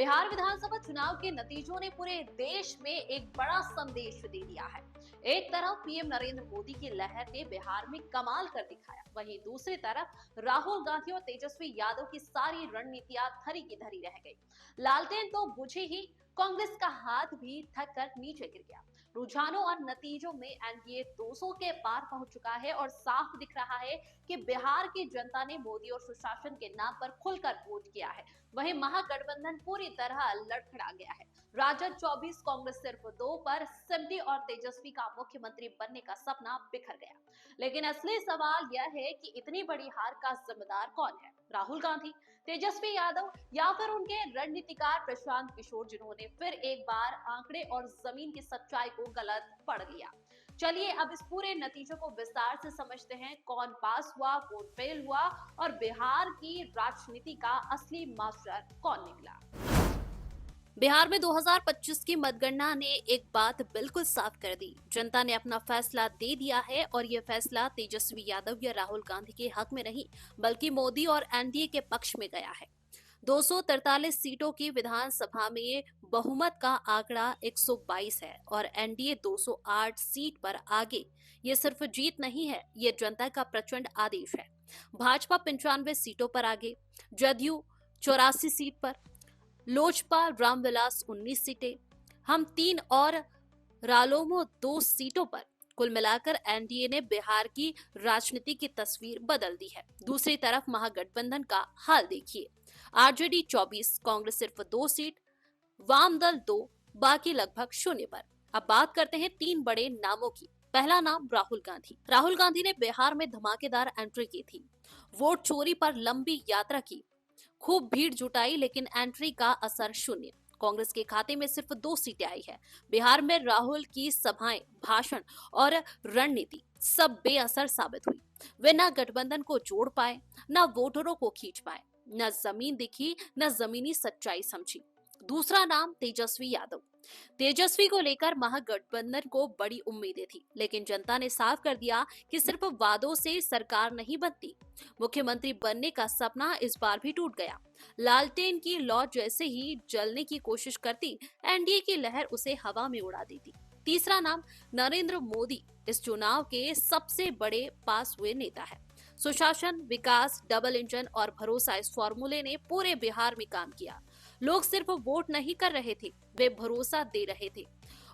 बिहार विधानसभा चुनाव के नतीजों ने पूरे देश में एक बड़ा संदेश दे दिया है। एक तरफ पीएम नरेंद्र मोदी की लहर ने बिहार में कमाल कर दिखाया, वहीं दूसरी तरफ राहुल गांधी और तेजस्वी यादव की सारी रणनीतियां धरी की धरी रह गई। लालटेन तो बुझी ही, कांग्रेस का हाथ भी थक कर नीचे गिर गया। रुझानों और नतीजों में एनडीए 200 के पार पहुंच चुका है और साफ दिख रहा है कि बिहार की जनता ने मोदी और सुशासन के नाम पर खुलकर वोट किया है। वहीं महागठबंधन पूरी तरह लड़खड़ा गया है। राजद 24, कांग्रेस सिर्फ 2 पर सिमटी और तेजस्वी का मुख्यमंत्री बनने का सपना बिखर गया। लेकिन असली सवाल यह है कि इतनी बड़ी हार का जिम्मेदार कौन है? राहुल गांधी, तेजस्वी यादव या फिर उनके रणनीतिकार प्रशांत किशोर, जिन्होंने फिर एक बार आंकड़े और जमीन की सच्चाई को गलत पढ़ लिया। चलिए अब इस पूरे नतीजों को विस्तार से समझते हैं। कौन पास हुआ, कौन फेल हुआ और बिहार की राजनीति का असली मास्टर कौन निकला। बिहार में 2025 की मतगणना ने एक बात बिल्कुल साफ कर दी। जनता ने अपना फैसला दे दिया है और यह फैसला तेजस्वी यादव या राहुल गांधी के हक में नहीं, बल्कि मोदी और एनडीए के पक्ष में गया है। 243 सीटों की विधानसभा में बहुमत का आंकड़ा 122 है और एनडीए 208 सीट पर आगे। ये सिर्फ जीत नहीं है, ये जनता का प्रचंड आदेश है। भाजपा 95 सीटों पर आगे, जदयू 84 सीट पर, लोजपा रामविलास 19 सीटें, हम 3 और रालोमो 2 सीटों पर। कुल मिलाकर एनडीए ने बिहार की राजनीति की तस्वीर बदल दी है। दूसरी तरफ महागठबंधन का हाल देखिए। आरजेडी 24, कांग्रेस सिर्फ 2 सीट, वाम दल 2, बाकी लगभग शून्य पर। अब बात करते हैं 3 बड़े नामों की। पहला नाम राहुल गांधी। राहुल गांधी ने बिहार में धमाकेदार एंट्री की थी, वोट चोरी पर लंबी यात्रा की, खूब भीड़ जुटाई, लेकिन एंट्री का असर शून्य। कांग्रेस के खाते में सिर्फ 2 सीटें आई है। बिहार में राहुल की सभाएं, भाषण और रणनीति सब बेअसर साबित हुई। वे न गठबंधन को जोड़ पाए, न वोटरों को खींच पाए, न जमीन दिखी, न जमीनी सच्चाई समझी। दूसरा नाम तेजस्वी यादव। तेजस्वी को लेकर महागठबंधन को बड़ी उम्मीदें थी, लेकिन जनता ने साफ कर दिया कि सिर्फ वादों से सरकार नहीं बनती। मुख्यमंत्री बनने का सपना इस बार भी टूट गया। लालटेन की लौ जैसे ही जलने की कोशिश करती, एनडीए की लहर उसे हवा में उड़ा देती। तीसरा नाम नरेंद्र मोदी इस चुनाव के सबसे बड़े पास हुए नेता है। सुशासन, विकास, डबल इंजन और भरोसा, इस फॉर्मूले ने पूरे बिहार में काम किया। लोग सिर्फ वोट नहीं कर रहे थे, वे भरोसा दे रहे थे।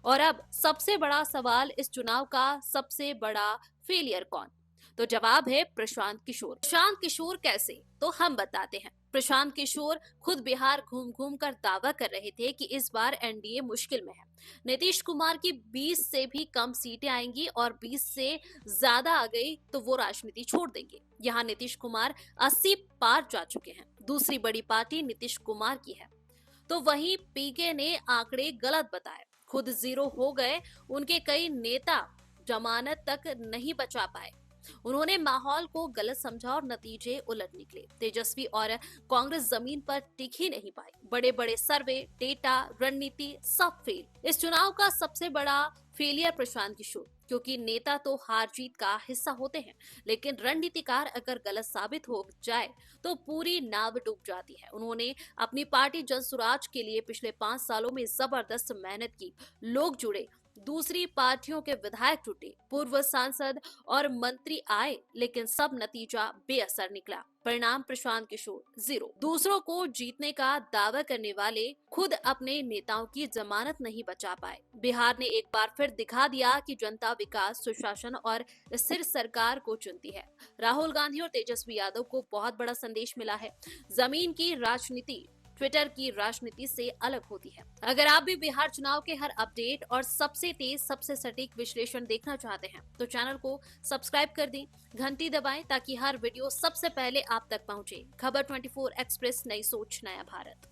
और अब सबसे बड़ा सवाल, इस चुनाव का सबसे बड़ा फेलियर कौन? तो जवाब है प्रशांत किशोर। प्रशांत किशोर कैसे? तो हम बताते हैं। प्रशांत किशोर खुद बिहार घूम घूम कर दावा कर रहे थे कि इस बार एनडीए मुश्किल में है। नीतीश कुमार की 20 से भी कम सीटें आएंगी और 20 से ज्यादा आ गई तो वो राजनीति छोड़ देंगे। यहाँ नीतीश कुमार 80 पार जा चुके हैं। दूसरी बड़ी पार्टी नीतीश कुमार की है। तो वहीं पीके ने आंकड़े गलत बताए, खुद 0 हो गए। उनके कई नेता जमानत तक नहीं बचा पाए। उन्होंने माहौल को गलत समझा और नतीजे उलट निकले। तेजस्वी और कांग्रेस जमीन पर टिक ही नहीं पाई। बड़े बड़े सर्वे, डेटा, रणनीति सब फेल। इस चुनाव का सबसे बड़ा फेलियर प्रशांत किशोर, क्योंकि नेता तो हार जीत का हिस्सा होते हैं, लेकिन रणनीतिकार अगर गलत साबित हो जाए तो पूरी नाव डूब जाती है। उन्होंने अपनी पार्टी जनसुराज के लिए पिछले 5 सालों में जबरदस्त मेहनत की। लोग जुड़े, दूसरी पार्टियों के विधायक जुटे, पूर्व सांसद और मंत्री आए, लेकिन सब नतीजा बेअसर निकला। परिणाम प्रशांत किशोर 0। दूसरों को जीतने का दावा करने वाले खुद अपने नेताओं की जमानत नहीं बचा पाए। बिहार ने एक बार फिर दिखा दिया कि जनता विकास, सुशासन और स्थिर सरकार को चुनती है। राहुल गांधी और तेजस्वी यादव को बहुत बड़ा संदेश मिला है। जमीन की राजनीति ट्विटर की राजनीति से अलग होती है। अगर आप भी बिहार चुनाव के हर अपडेट और सबसे तेज, सबसे सटीक विश्लेषण देखना चाहते हैं तो चैनल को सब्सक्राइब कर दें, घंटी दबाएं ताकि हर वीडियो सबसे पहले आप तक पहुंचे। खबर 24 एक्सप्रेस, नई सोच, नया भारत।